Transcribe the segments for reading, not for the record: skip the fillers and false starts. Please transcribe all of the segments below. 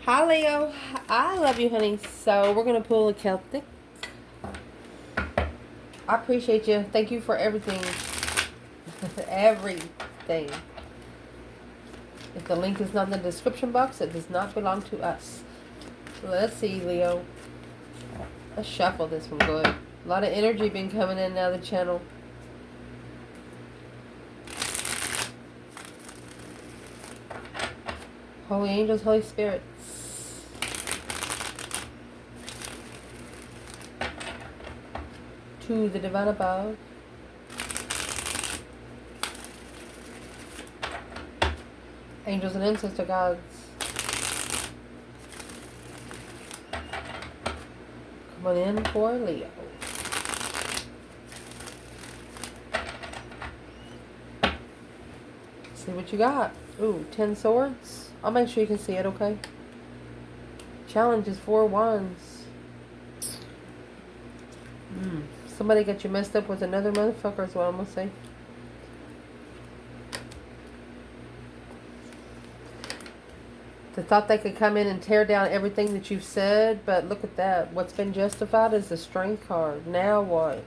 Hi, Leo. I love you, honey. So we're gonna pull a Celtic. I appreciate you. Thank you for everything. Everything. If the link is not in the description box, it does not belong to us. Let's see, Leo. Let's shuffle this one good. A lot of energy been coming in now the channel. Holy angels, Holy spirits. To the divine above. Angels and ancestor gods. Come on in for Leo. See what you got. Ooh, 10 swords. I'll make sure you can see it, okay? Challenge is 4 wands. Somebody got you messed up with another motherfucker is what I'm going to say. They thought they could come in and tear down everything that you've said, but look at that. What's been justified is the strength card. Now what?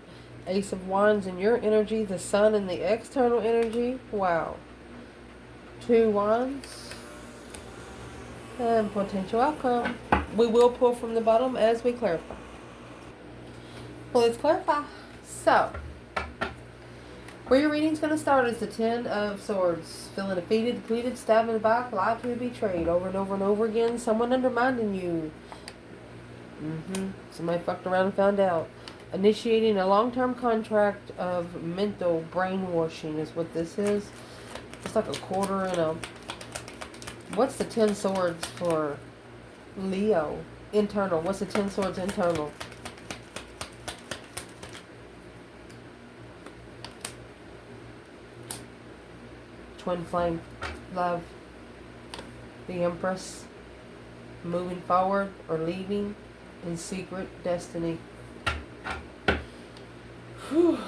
Ace of Wands in your energy, the sun in the external energy. Wow. 2 wands. And potential outcome. We will pull from the bottom as we clarify. Well, let's clarify. So, where your reading's going to start is the 10 of Swords. Feeling defeated, depleted, stabbed in the back, lied to, betrayed. Over and over and over again. Someone undermining you. Somebody fucked around and found out. Initiating a long-term contract of mental brainwashing is what this is. It's like a quarter and a... What's the 10 swords for Leo? Internal. What's the 10 swords internal? Twin flame. Love. The Empress. Moving forward or leaving. In secret. Destiny. Whew.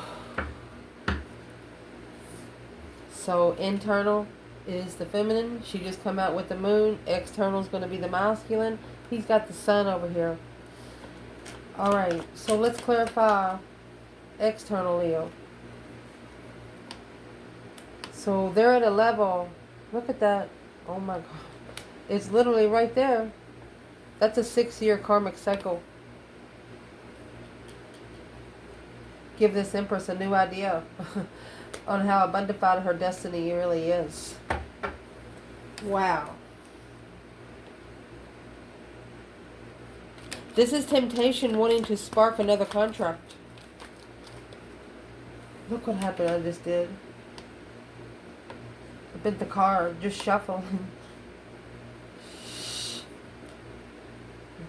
So internal is the feminine. She just come out with the moon. External is going to be the masculine. He's got the sun over here. Alright, so let's clarify external Leo. So they're at a level. Look at that. Oh my god. It's literally right there. That's a 6-year karmic cycle. Give this Empress a new idea on how abundified her destiny really is. Wow. This is temptation wanting to spark another contract. Look what happened I just did. I bent the card. Just shuffle.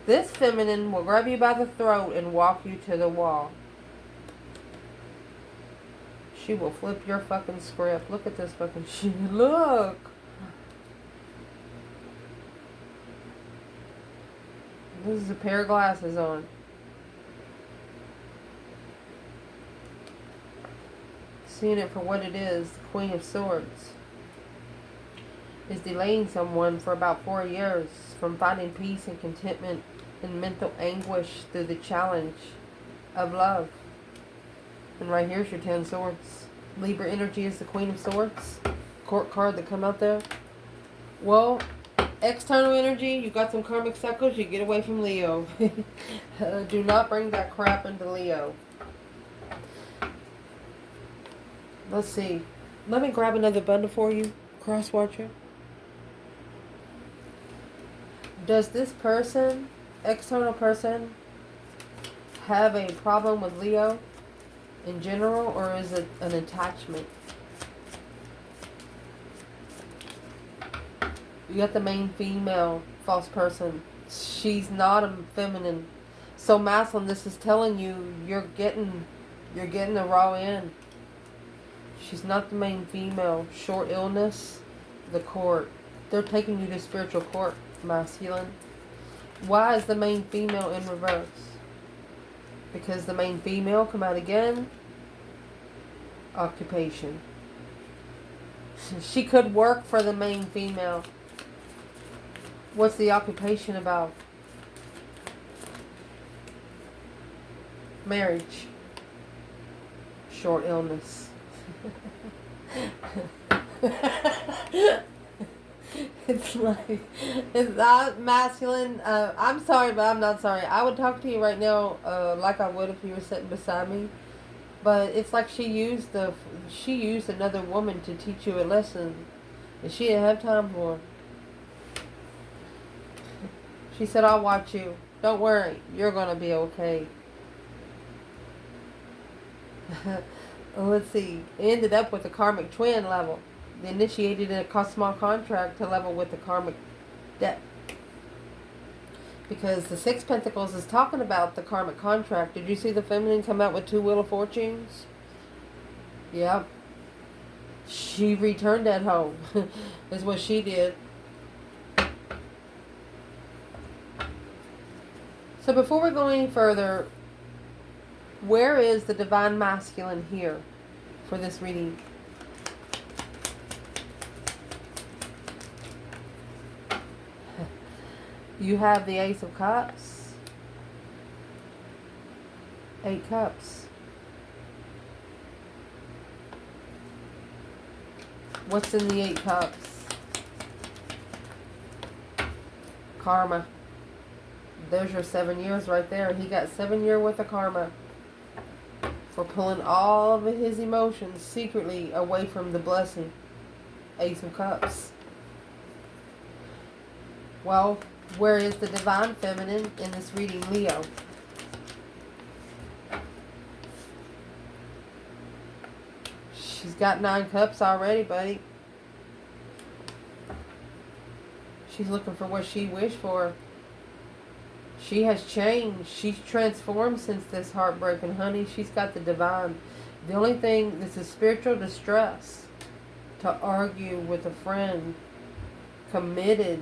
This feminine will grab you by the throat and walk you to the wall. She will flip your fucking script. Look at this fucking shit. Look. This is a pair of glasses on. Seeing it for what it is. The Queen of Swords. Is delaying someone for about 4 years from finding peace and contentment and mental anguish through the challenge of love. And right here's your 10 swords. Libra energy is the Queen of Swords. Court card that come out there. Well, external energy, you got some karmic cycles, you get away from Leo. Do not bring that crap into Leo. Let's see. Let me grab another bundle for you, Cross Watcher. Does this person, external person, have a problem with Leo in general, or is it an attachment? You got the main female false person. She's not a feminine. So masculine, this is telling you you're getting the raw end. She's not the main female. Short illness, the court. They're taking you to spiritual court, masculine. Why is the main female in reverse? Because the main female come out again. Occupation. She could work for the main female. What's the occupation about? Marriage. Short illness. It's like, it's not masculine. I'm sorry, but I'm not sorry. I would talk to you right now like I would if you were sitting beside me. But it's like she used another woman to teach you a lesson that she didn't have time for. She said, I'll watch you. Don't worry. You're going to be okay. Let's see. It ended up with the karmic twin level. They initiated a small contract to level with the karmic debt. Because the Six Pentacles is talking about the karmic contract. Did you see the feminine come out with 2 Wheel of Fortunes? Yep. She returned that home. Is what she did. So before we go any further, where is the divine masculine here for this reading? You have the Ace of Cups, 8 Cups. What's in the 8 Cups? Karma. There's your 7 years right there. He got 7 years worth of karma for pulling all of his emotions secretly away from the blessing. Ace of Cups. Well, where is the divine feminine in this reading, Leo? She's got 9 cups already, buddy. She's looking for what she wished for. She has changed. She's transformed since this heartbreaking, honey. She's got the divine. The only thing, this is spiritual distress. To argue with a friend. Committed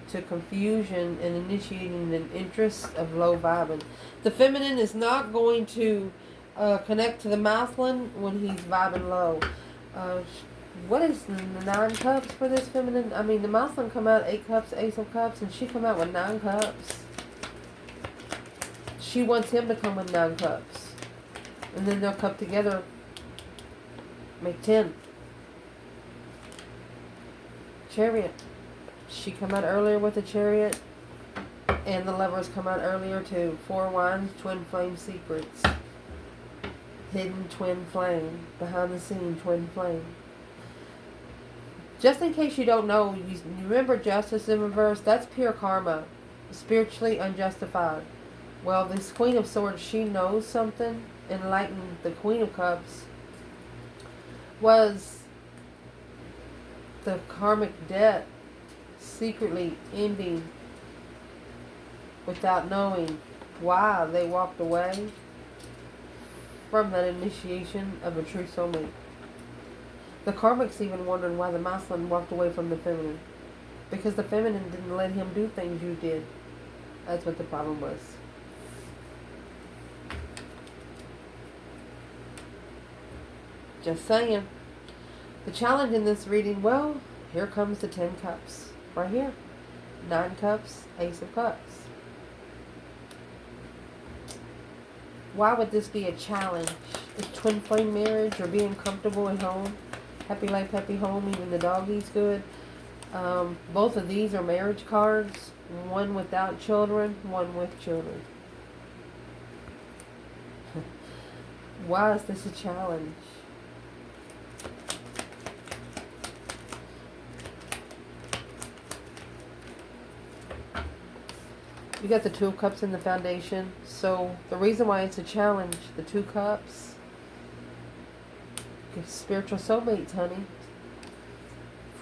to confusion and initiating an interest of low vibing. The feminine is not going to connect to the masculine when he's vibing low. What is the 9 cups for this feminine? I mean, the masculine come out 8 cups, Ace of Cups, and she come out with 9 cups. She wants him to come with 9 cups. And then they'll come together, make 10. Chariot. She come out earlier with the Chariot. And the Lovers come out earlier too. 4 Wands, Twin Flame Secrets. Hidden Twin Flame. Behind the scene Twin Flame. Just in case you don't know, you remember Justice in reverse? That's pure karma. Spiritually unjustified. Well, this Queen of Swords, she knows something. Enlightened. The Queen of Cups was the karmic debt secretly ending without knowing why they walked away from that initiation of a true soulmate. The karmic's even wondering why the masculine walked away from the feminine. Because the feminine didn't let him do things you did. That's what the problem was. Just saying. The challenge in this reading, well, here comes the 10 cups. Right here. 9 cups, Ace of Cups. Why would this be a challenge? Is twin flame marriage or being comfortable at home? Happy life, happy home, even the doggy's good. Both of these are marriage cards. One without children, one with children. Why is this a challenge? You got the 2 of Cups in the foundation. So the reason why it's a challenge, the 2 cups, spiritual soulmates, honey.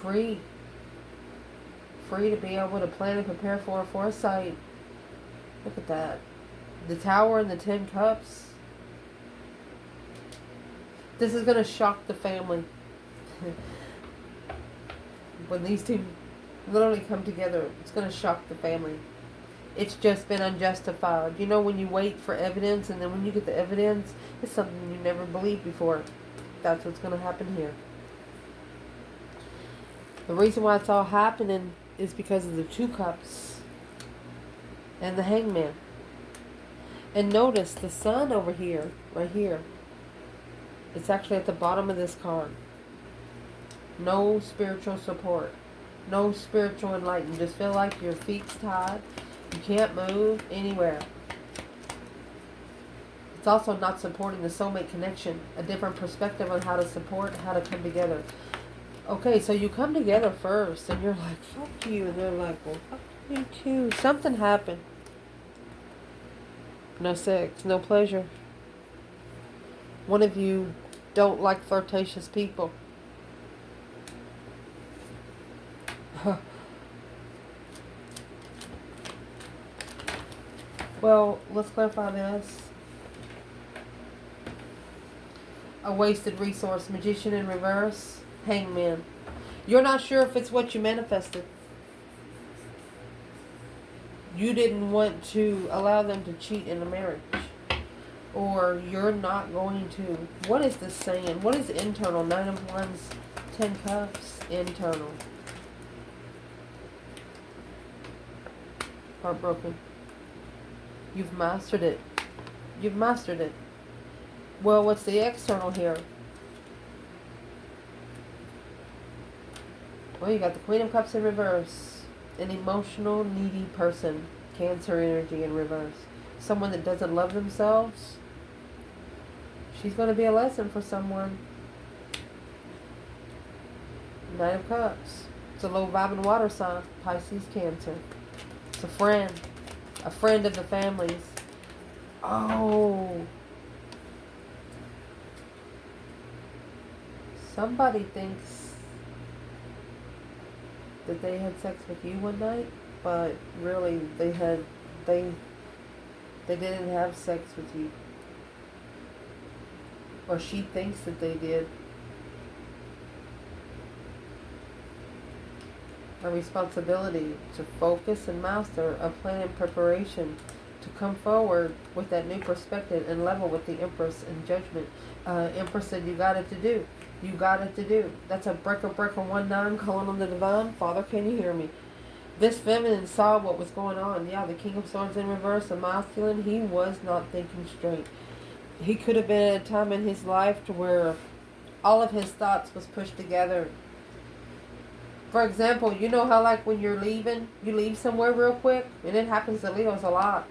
Free. Free to be able to plan and prepare for a foresight. Look at that. The Tower and the 10 cups. This is going to shock the family. When these two literally come together, it's going to shock the family. It's just been unjustified. You know, when you wait for evidence and then when you get the evidence, it's something you never believed before. That's what's going to happen here. The reason why it's all happening is because of the Two Cups and the Hangman. And notice the Sun over here, right here. It's actually at the bottom of this card. No spiritual support. No spiritual enlightenment. Just feel like your feet's tied. You can't move anywhere. It's also not supporting the soulmate connection. A different perspective on how to support, how to come together. Okay, so you come together first, and you're like, fuck you. And they're like, well, fuck you too. Something happened. No sex, no pleasure. One of you don't like flirtatious people. Well, let's clarify this. A wasted resource. Magician in reverse. Hangman. You're not sure if it's what you manifested. You didn't want to allow them to cheat in a marriage. Or you're not going to. What is this saying? What is internal? 9 of Wands, 10 Cups. Internal. Heartbroken. You've mastered it. You've mastered it. Well, what's the external here? Well, you got the Queen of Cups in reverse. An emotional, needy person. Cancer energy in reverse. Someone that doesn't love themselves. She's going to be a lesson for someone. 9 of Cups. It's a low vibing water sign. Pisces, Cancer. It's a friend. A friend of the family's. Oh. Somebody thinks that they had sex with you one night, but really they didn't have sex with you. Or she thinks that they did. A responsibility to focus and master a plan and preparation to come forward with that new perspective and level with the Empress in judgment. Empress said you got it to do. You got it to do. That's a breaker 1-9 calling on the divine. Father, can you hear me? This feminine saw what was going on. Yeah, the King of Swords in reverse, the masculine, he was not thinking straight. He could have been at a time in his life to where all of his thoughts was pushed together. For example, you know how like when you're leaving, you leave somewhere real quick, and it happens to Leos a lot.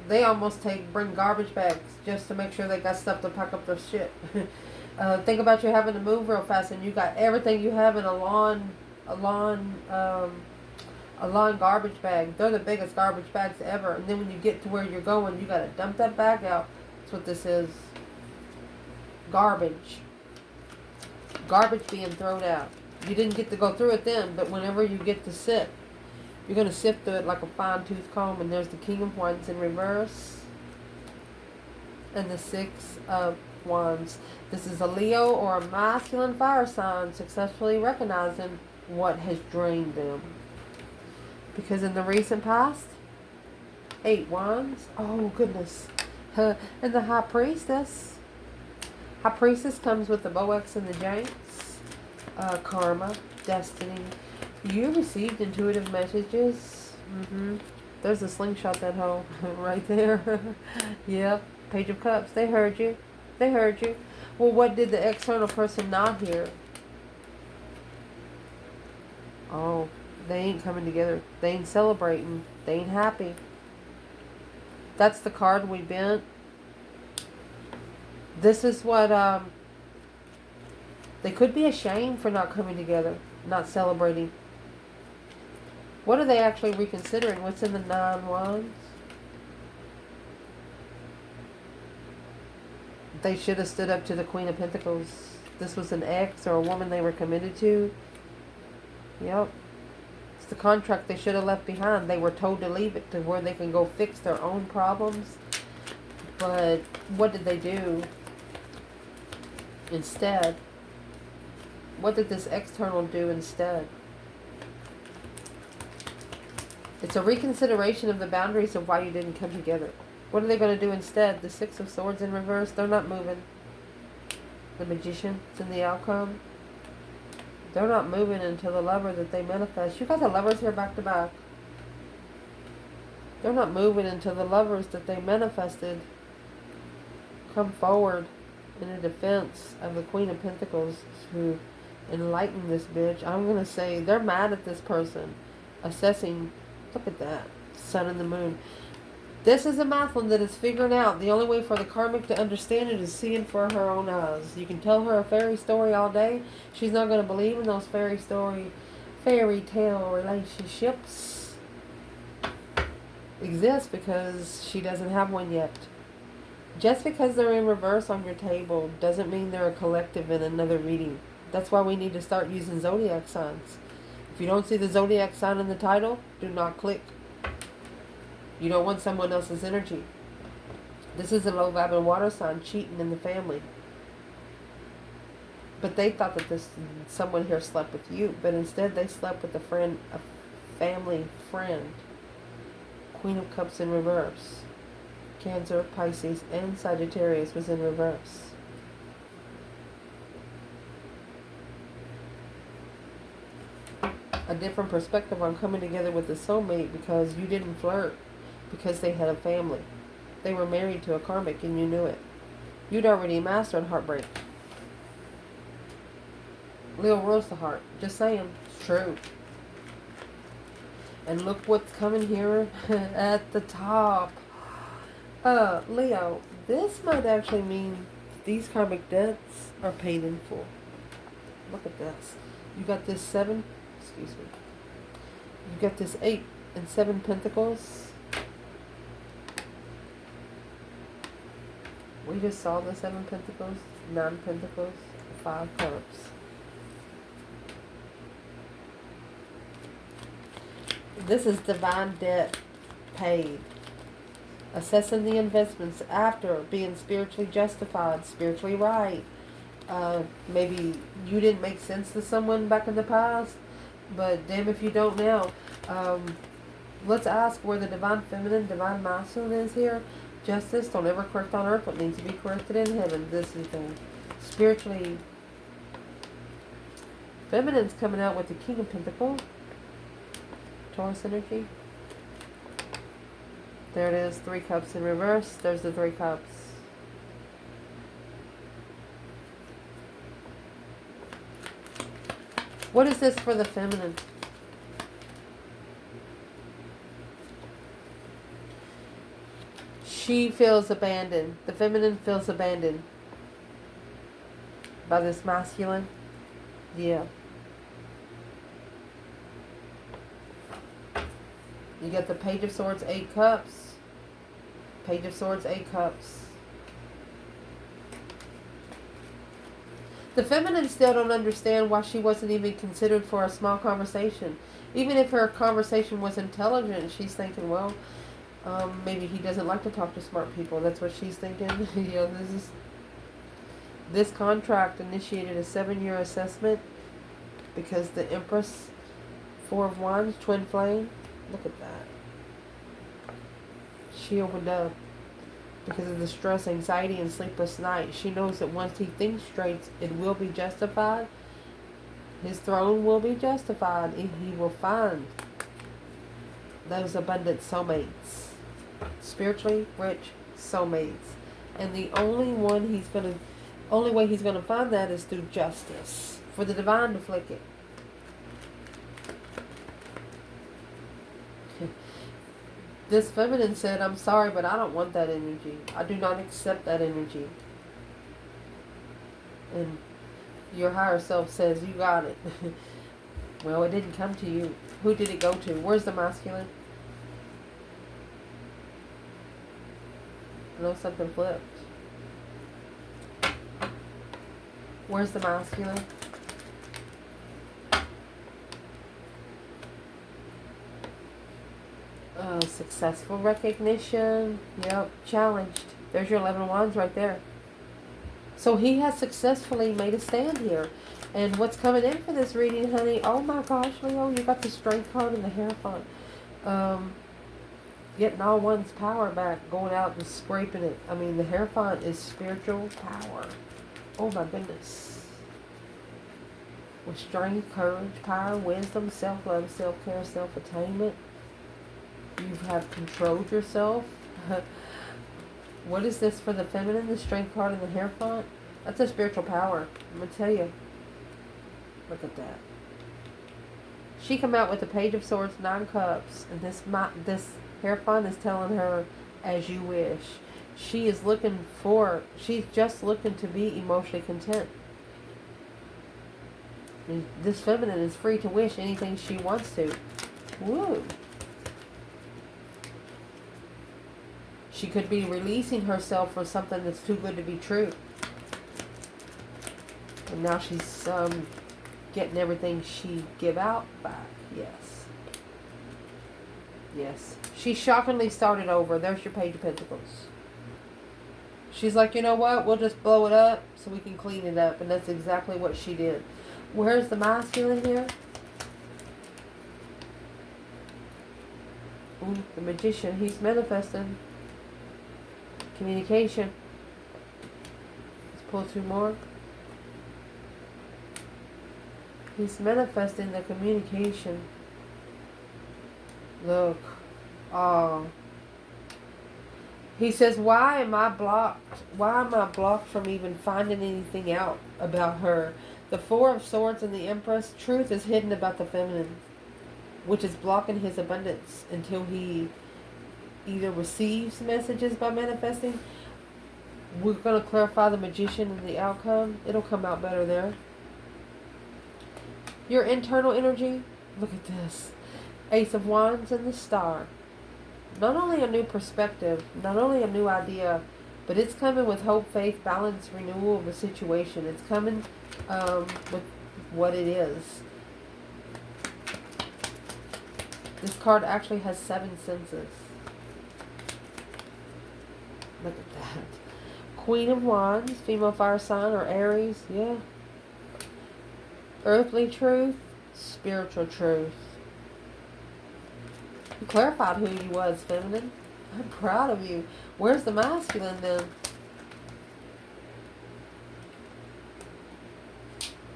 They almost bring garbage bags just to make sure they got stuff to pack up their shit. Think about you having to move real fast, and you got everything you have in a lawn garbage bag. They're the biggest garbage bags ever. And then when you get to where you're going, you got to dump that bag out. That's what this is. Garbage. Garbage being thrown out. You didn't get to go through it then, but whenever you get to sit, you're going to sift through it like a fine-tooth comb. And there's the King of Wands in reverse. And the 6 of Wands. This is a Leo or a masculine fire sign successfully recognizing what has drained them. Because in the recent past, 8 Wands. Oh, goodness. And the High Priestess. High Priestess comes with the Boax and the Janks. Karma, destiny. You received intuitive messages. There's a slingshot that hole right there. Yep. Page of Cups. They heard you. They heard you. Well, what did the external person not hear? Oh, they ain't coming together. They ain't celebrating. They ain't happy. That's the card we bent. This is what, they could be ashamed for not coming together, not celebrating. What are they actually reconsidering? What's in the 9 Wands? They should have stood up to the Queen of Pentacles. This was an ex or a woman they were committed to. Yep. It's the contract they should have left behind. They were told to leave it to where they can go fix their own problems. But what did they do instead? What did this external do instead? It's a reconsideration of the boundaries of why you didn't come together. What are they going to do instead? The 6 of Swords in reverse. They're not moving. The Magician. It's in the outcome. They're not moving until the lover that they manifest. You got the lovers here back to back. They're not moving until the lovers that they manifested come forward in a defense of the Queen of Pentacles to enlighten this bitch. I'm going to say they're mad at this person. Assessing, look at that, sun and the moon. This is a Mathlin that is figuring out the only way for the karmic to understand it is seeing for her own eyes. You can tell her a fairy story all day. She's not going to believe in those fairy tale relationships exist because she doesn't have one yet. Just because they're in reverse on your table doesn't mean they're a collective in another reading. That's why we need to start using zodiac signs. If you don't see the zodiac sign in the title, do not click. You don't want someone else's energy. This is a low vibe water sign cheating in the family. But they thought that someone here slept with you, but instead they slept with a family friend. Queen of Cups in reverse. Cancer, Pisces, and Sagittarius was in reverse. A different perspective on coming together with a soulmate because you didn't flirt, because they had a family. They were married to a karmic and you knew it. You'd already mastered heartbreak. Leo rules the heart. Just saying. It's true. And look what's coming here at the top. Leo, this might actually mean these karmic debts are paid in full. Look at this. You got this 7, excuse me. You got this 8 and 7 pentacles. We just saw the 7 pentacles, 9 pentacles, 5 cups. This is divine debt paid. Assessing the investments after being spiritually justified, spiritually right. Maybe you didn't make sense to someone back in the past, but damn if you don't now. Let's ask where the divine feminine, divine masculine is here. Justice, don't ever correct on earth what needs to be corrected in heaven. This is the spiritually feminine's coming out with the King of Pentacles. Taurus energy. There it is, 3 cups in reverse. There's the 3 cups. What is this for the feminine? She feels abandoned. The feminine feels abandoned by this masculine. Yeah. You got the Page of Swords, 8 cups. Page of Swords, 8 cups. The feminine still don't understand why she wasn't even considered for a small conversation. Even if her conversation was intelligent, she's thinking, well, maybe he doesn't like to talk to smart people. That's what she's thinking. You know, this contract initiated a 7-year assessment because the Empress, 4 of Wands, twin flame. Look at that. She opened up because of the stress, anxiety, and sleepless night. She knows that once he thinks straight, it will be justified. His throne will be justified, and he will find those abundant soulmates. Spiritually rich soulmates. And the only way he's gonna find that is through justice. For the divine to flick it. This feminine said, I'm sorry, but I don't want that energy. I do not accept that energy. And your higher self says, you got it. Well, it didn't come to you. Who did it go to? Where's the masculine? No, something flipped. Where's the masculine? Successful recognition. Yep. Challenged. There's your 11 of Wands right there. So he has successfully made a stand here. And what's coming in for this reading, honey? Oh my gosh, Leo, you got the Strength card and the Hierophant. Getting all one's power back. Going out and scraping it. I mean, the Hierophant is spiritual power. Oh my goodness. with strength, courage, power, wisdom, self-love, self-care, self-attainment. You have controlled yourself. What is this for the feminine? The strength card in the Hierophant? That's a spiritual power. I'm going to tell you. Look at that. She come out with the Page of Swords, 9 Cups. And this Hierophant is telling her, as you wish. She's just looking to be emotionally content. And this feminine is free to wish anything she wants to. Woo. She could be releasing herself for something that's too good to be true. And now she's getting everything she give out back. Yes. Yes. She shockingly started over. There's your Page of Pentacles. She's like, you know what? We'll just blow it up so we can clean it up. And that's exactly what she did. Where's the masculine here? Ooh, the Magician. He's manifesting. Communication. Let's pull 2 more. He's manifesting the communication. Look. Oh. He says, why am I blocked? Why am I blocked from even finding anything out about her? The 4 of Swords and the Empress. Truth is hidden about the feminine, which is blocking his abundance until he either receives messages by manifesting. We're going to clarify the Magician and the outcome. It'll come out better there. Your internal energy. Look at this. Ace of Wands and the Star. Not only a new perspective, not only a new idea, but it's coming with hope, faith, balance, renewal of a situation. It's coming with what it is. This card actually has 7 senses. Look at that. Queen of Wands, female fire sign or Aries. Yeah. Earthly truth, spiritual truth. You clarified who you was, feminine. I'm proud of you. Where's the masculine then?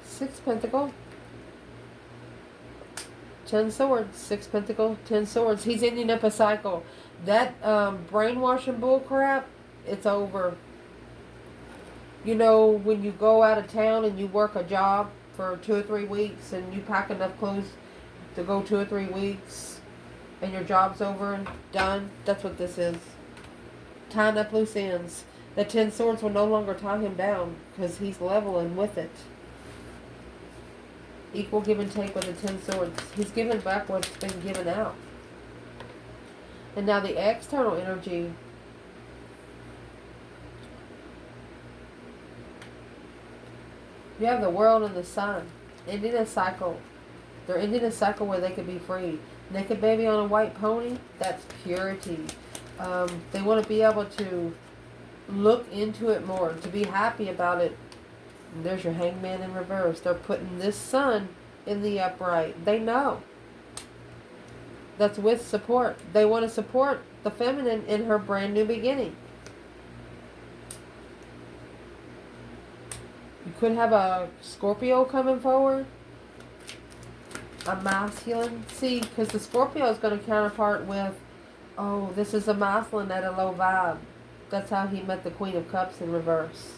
6 Pentacle. 10 Swords. 6 Pentacle, 10 Swords. He's ending up a cycle. That brainwashing bull crap, it's over. You know, when you go out of town and you work a job for 2 or 3 weeks and you pack enough clothes to go 2 or 3 weeks and your job's over and done, that's what this is. Tying up loose ends. The 10 Swords will no longer tie him down because he's leveling with it. Equal give and take with the 10 Swords. He's giving back what's been given out. And now the external energy. You have the World and the Sun. Ending a cycle. They're ending a cycle where they could be free. Naked baby on a white pony. That's purity. They want to be able to look into it more. To be happy about it. And there's your Hangman in reverse. They're putting this Sun in the upright. They know. That's with support. They want to support the feminine in her brand new beginning. You could have a Scorpio coming forward. A masculine. See, because the Scorpio is going to counterpart with, oh, this is a masculine at a low vibe. That's how he met the Queen of Cups in reverse.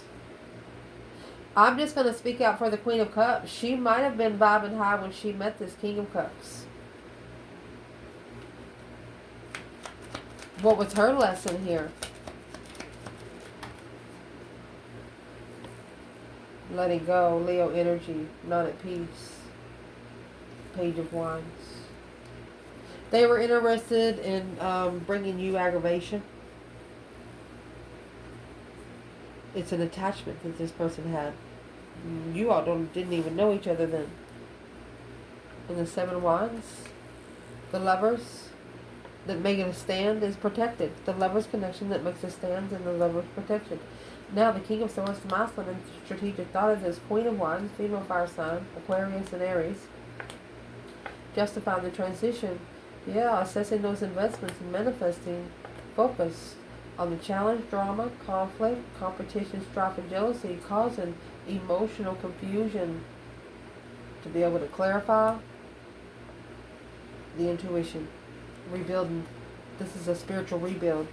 I'm just going to speak out for the Queen of Cups. She might have been vibing high when she met this King of Cups. What was her lesson here? Letting go. Leo energy. Not at peace. Page of Wands. They were interested in bringing you aggravation. It's an attachment that this person had. You all didn't even know each other then. And the 7 Wands. The Lovers. That making a stand is protected. The Lover's connection that makes a stand and the Lover's protection. Now the King of Swords, masculine and strategic thought is this Queen of Wands, female fire sign, Aquarius and Aries. Justifying the transition. Yeah, assessing those investments and manifesting. Focus on the challenge, drama, conflict, competition, strife, and jealousy, causing emotional confusion to be able to clarify the intuition. Rebuilding. This is a spiritual rebuild.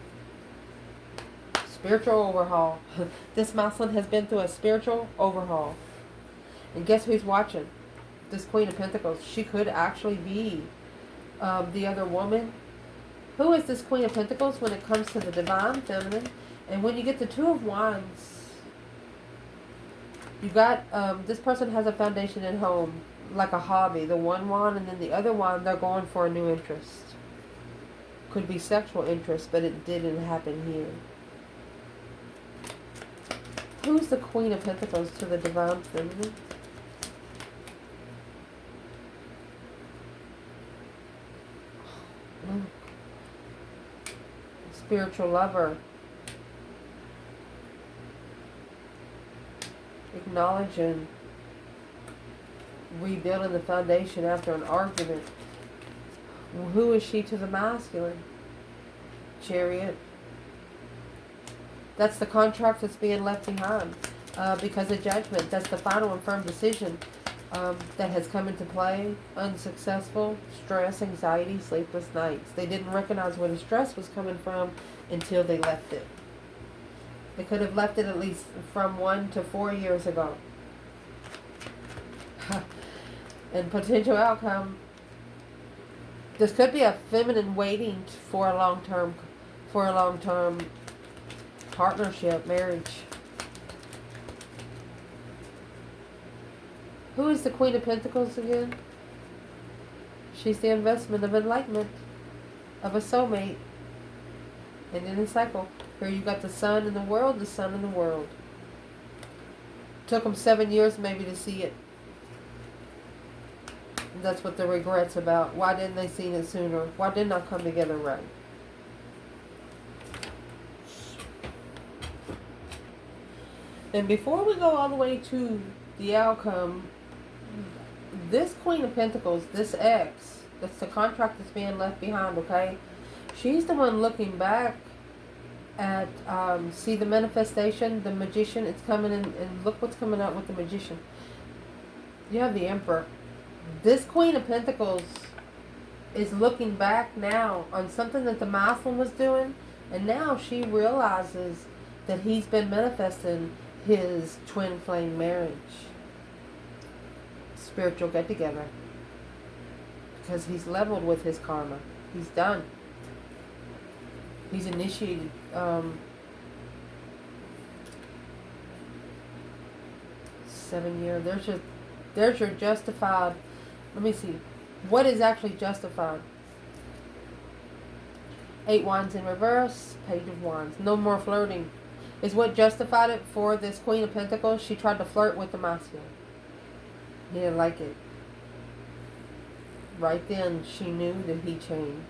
Spiritual overhaul. This masculine has been through a spiritual overhaul. And guess who's watching? This Queen of Pentacles. She could actually be the other woman. Who is this Queen of Pentacles when it comes to the divine feminine? And when you get the Two of Wands, you got, this person has a foundation at home, like a hobby. The one wand, and then the other wand, they're going for a new interest. Could be sexual interest, but it didn't happen here. Who's the Queen of Pentacles to the divine feminine? Spiritual lover. Acknowledging, rebuilding the foundation after an argument. Who is she to the masculine? Chariot. That's the contract that's being left behind because of judgment. That's the final and firm decision that has come into play. Unsuccessful, stress, anxiety, sleepless nights. They didn't recognize where the stress was coming from until they left it. They could have left it at least from 1 to 4 years ago. And potential outcome. This could be a feminine waiting for a long-term partnership, marriage. Who is the Queen of Pentacles again? She's the investment of enlightenment, of a soulmate, and in a cycle. Here you got the sun in the world, the sun in the world. Took them 7 years maybe to see it. And that's what the regret's about. Why didn't they see it sooner? Why didn't I come together right? And before we go all the way to the outcome, this Queen of Pentacles, this ex, that's the contract that's being left behind, okay? She's the one looking back at, see the manifestation, the magician, it's coming in, and look what's coming out with the magician. You have the Emperor. This Queen of Pentacles is looking back now on something that the masculine was doing, and now she realizes that he's been manifesting his twin flame marriage. Spiritual get together. Because he's leveled with his karma. He's done. He's initiated 7 years. There's your justified. Let me see. What is actually justified? 8 wands in reverse. Page of wands. No more flirting. Is what justified it for this Queen of Pentacles. She tried to flirt with the masculine. He didn't like it. Right then, she knew that he changed.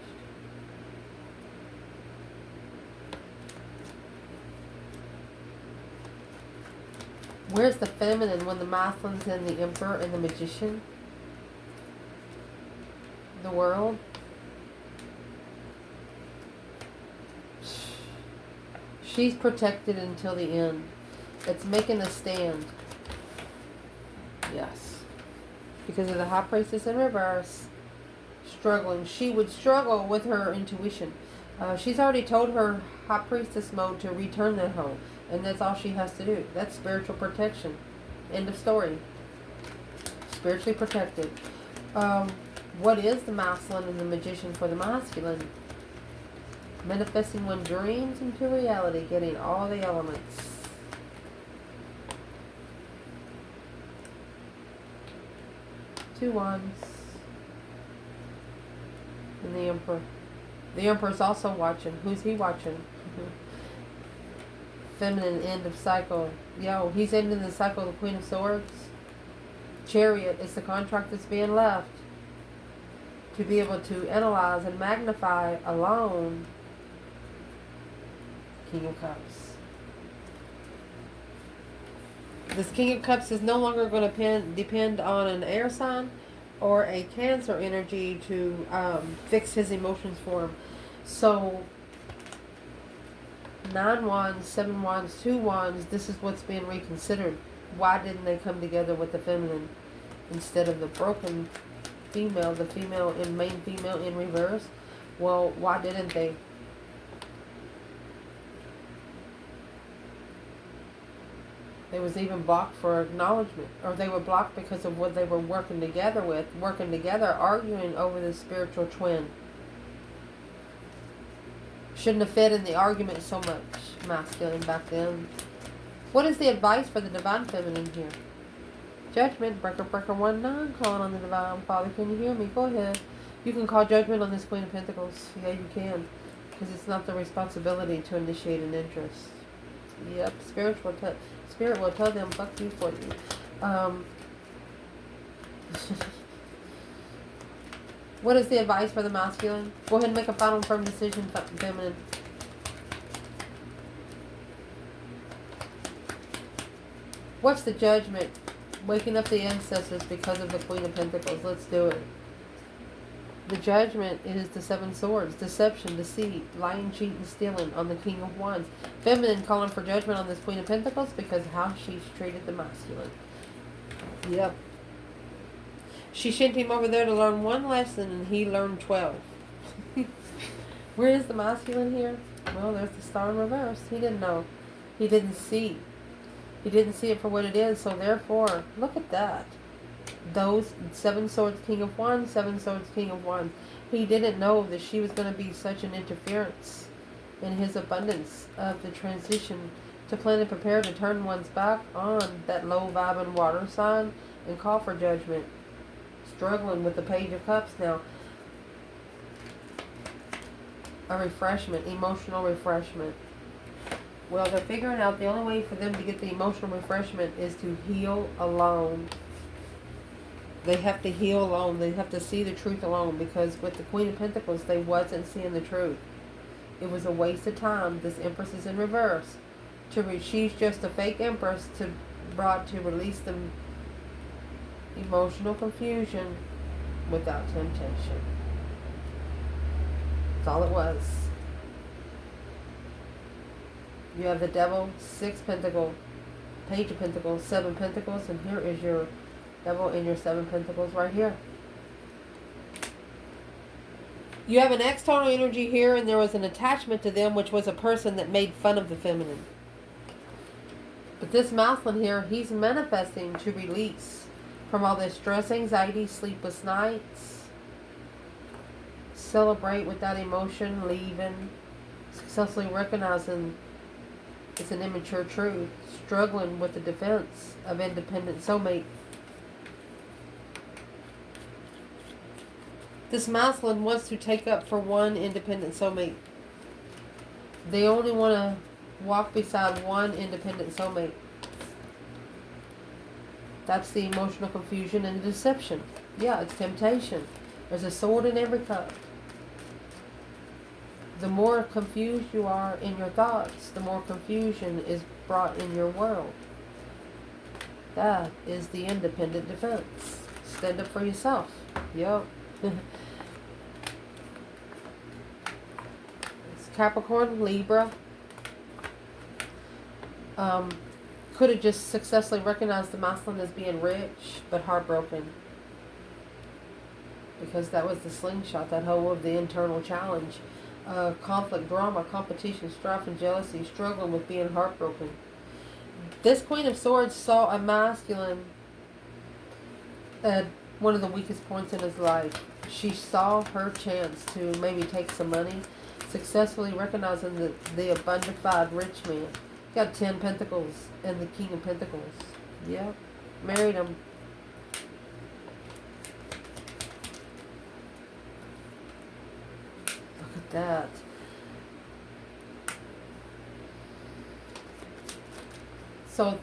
Where's the feminine when the masculine's in the Emperor and the Magician? The World. She's protected until the end. It's making a stand. Yes. Because of the High Priestess in reverse. Struggling. She would struggle with her intuition. She's already told her High Priestess mode to return that home. And that's all she has to do. That's spiritual protection. End of story. Spiritually protected. What is the masculine and the magician for the masculine? Manifesting one dreams into reality. Getting all the elements. Two wands. And the Emperor. The Emperor's also watching. Who's he watching? Feminine end of cycle. Yo, he's ending the cycle of the Queen of Swords. Chariot is the contract that's being left. To be able to analyze and magnify alone. King of Cups. This King of Cups is no longer going to depend on an air sign or a Cancer energy to fix his emotions for him. So 9 wands, 7 wands, 2 wands, this is what's being reconsidered. Why didn't they come together with the feminine? instead of the broken female, the female in main female in reverse. Well, why didn't they? They was even blocked for acknowledgement, or they were blocked because of what they were working together with, arguing over the spiritual twin. Shouldn't have fed in the argument so much, masculine back then. What is the advice for the divine feminine here? Judgment, breaker 19, calling on the divine father. Can you hear me? Go ahead. You can call judgment on this Queen of Pentacles. Yeah, you can. Because it's not the responsibility to initiate an interest. Yep, Spirit will tell them, fuck you for you. What is the advice for the masculine? Go ahead and make a final firm decision, feminine. What's the judgment? Waking up the ancestors because of the Queen of Pentacles. Let's do it. The judgment is the 7 swords. Deception, deceit, lying, cheating, stealing on the King of Wands. Feminine calling for judgment on this Queen of Pentacles because how she's treated the masculine. Yep. She sent him over there to learn 1 lesson and he learned 12. Where is the masculine here? Well, there's the star in reverse. He didn't know. He didn't see. He didn't see it for what it is. So therefore, look at that. Those 7 swords, King of Wands, 7 swords, King of Wands. He didn't know that she was going to be such an interference in his abundance of the transition to plan and prepare to turn one's back on that low vibing water sign and call for judgment. Struggling with the Page of Cups now. A refreshment, emotional refreshment. Well, they're figuring out the only way for them to get the emotional refreshment is to heal alone. They have to heal alone. They have to see the truth alone, because with the Queen of Pentacles, they wasn't seeing the truth. It was a waste of time. This Empress is in reverse. She's just a fake Empress brought to release them emotional confusion without temptation. That's all it was. You have the Devil, 6 Pentacles, Page of Pentacles, 7 Pentacles, and here is your Devil and your 7 Pentacles right here. You have an external energy here, and there was an attachment to them, which was a person that made fun of the feminine. But this masculine here, he's manifesting to release from all this stress, anxiety, sleepless nights. Celebrate without emotion, leaving. Successfully recognizing it's an immature truth. Struggling with the defense of independent soulmate. This masculine wants to take up for one independent soulmate. They only want to walk beside one independent soulmate. That's the emotional confusion and deception. Yeah, it's temptation. There's a sword in every cup. The more confused you are in your thoughts, the more confusion is brought in your world. That is the independent defense. Stand up for yourself. Yep. It's Capricorn, Libra. Could have just successfully recognized the masculine as being rich, but heartbroken. Because that was the slingshot, that whole of the internal challenge. Conflict, drama, competition, strife, and jealousy, struggling with being heartbroken. This Queen of Swords saw a masculine at one of the weakest points in his life. She saw her chance to maybe take some money, successfully recognizing the abundified rich man. Got 10 Pentacles and the King of Pentacles. Yep. Married him. Look at that. So,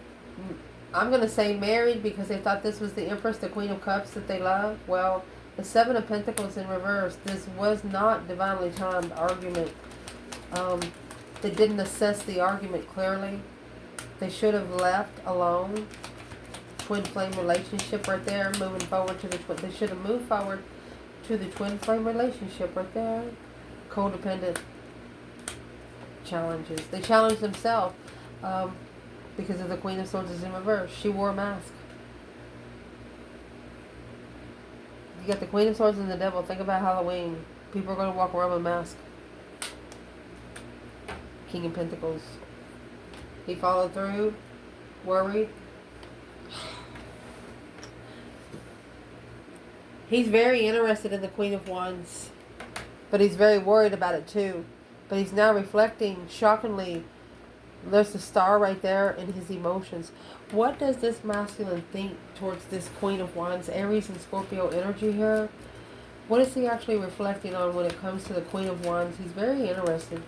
I'm going to say married because they thought this was the Empress, the Queen of Cups that they love. Well, the 7 of Pentacles in reverse. This was not divinely timed argument. They didn't assess the argument clearly. They should have left alone. Twin flame relationship right there. Moving forward to the twin. They should have moved forward to the twin flame relationship right there. Codependent challenges. They challenged themselves because of the Queen of Swords is in reverse. She wore a mask. You got the Queen of Swords and the Devil. Think about Halloween. People are going to walk around with masks. King of Pentacles. He followed through. Worried. He's very interested in the Queen of Wands. But he's very worried about it too. But he's now reflecting, shockingly, there's the star right there in his emotions. What does this masculine think towards this Queen of Wands, Aries and Scorpio energy here? What is he actually reflecting on when it comes to the Queen of Wands? He's very interested.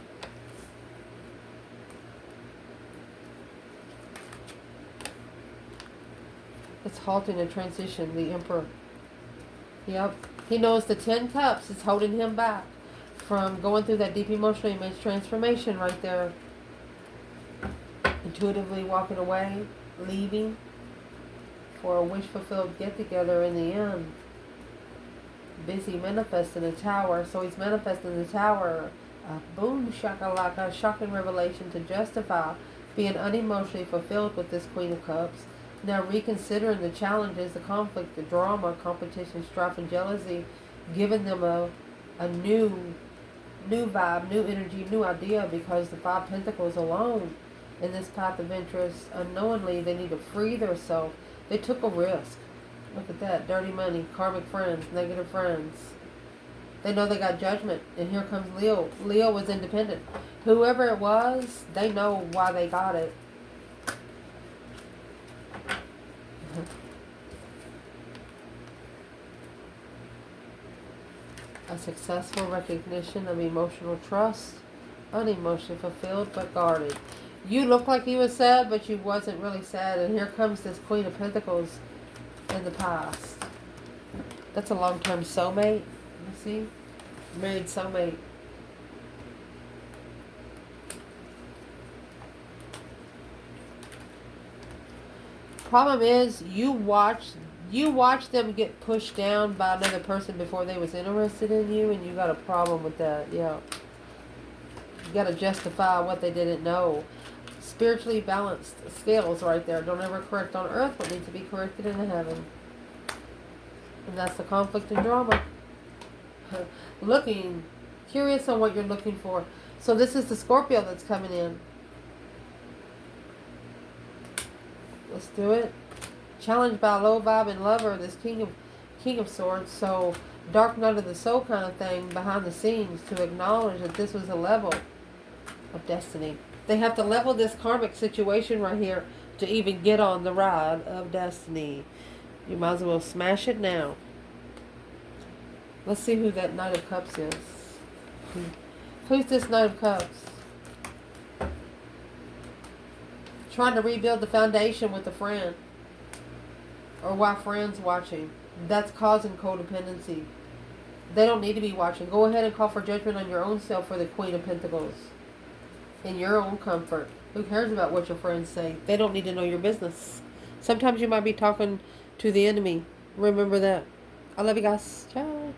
It's halting a transition, the Emperor. Yep. He knows the 10 Cups is holding him back from going through that deep emotional image transformation right there. Intuitively walking away, leaving for a wish-fulfilled get-together in the end. Busy manifesting a tower. So he's manifesting the tower. Boom, shakalaka, shocking revelation to justify being unemotionally fulfilled with this Queen of Cups. Now reconsidering the challenges, the conflict, the drama, competition, strife, and jealousy, giving them a new vibe, new energy, new idea, because the 5 Pentacles alone in this path of interest, unknowingly, they need to free themselves. They took a risk. Look at that. Dirty money, karmic friends, negative friends. They know they got judgment. And here comes Leo. Leo was independent. Whoever it was, they know why they got it. A successful recognition of emotional trust. Unemotionally fulfilled but guarded. You look like you were sad, but you wasn't really sad. And here comes this Queen of Pentacles in the past. That's a long-term soulmate. You see? Married soulmate. Problem is, you watch them get pushed down by another person before they was interested in you, and you got a problem with that. Yeah. You got to justify what they didn't know. Spiritually balanced scales right there. Don't ever correct on earth what needs to be corrected in heaven. And that's the conflict and drama. Looking, curious on what you're looking for. So this is the Scorpio that's coming in. Let's do it. Challenged by a low vibe and lover, this King of Swords. So dark night of the soul kind of thing behind the scenes, to acknowledge that this was a level of destiny. They have to level this karmic situation right here to even get on the ride of destiny. You might as well smash it now. Let's see who that Knight of Cups is. Who's this Knight of Cups? Trying to rebuild the foundation with a friend. Or while friends watching. That's causing codependency. They don't need to be watching. Go ahead and call for judgment on your own self for the Queen of Pentacles. In your own comfort. Who cares about what your friends say? They don't need to know your business. Sometimes you might be talking to the enemy. Remember that. I love you guys. Ciao.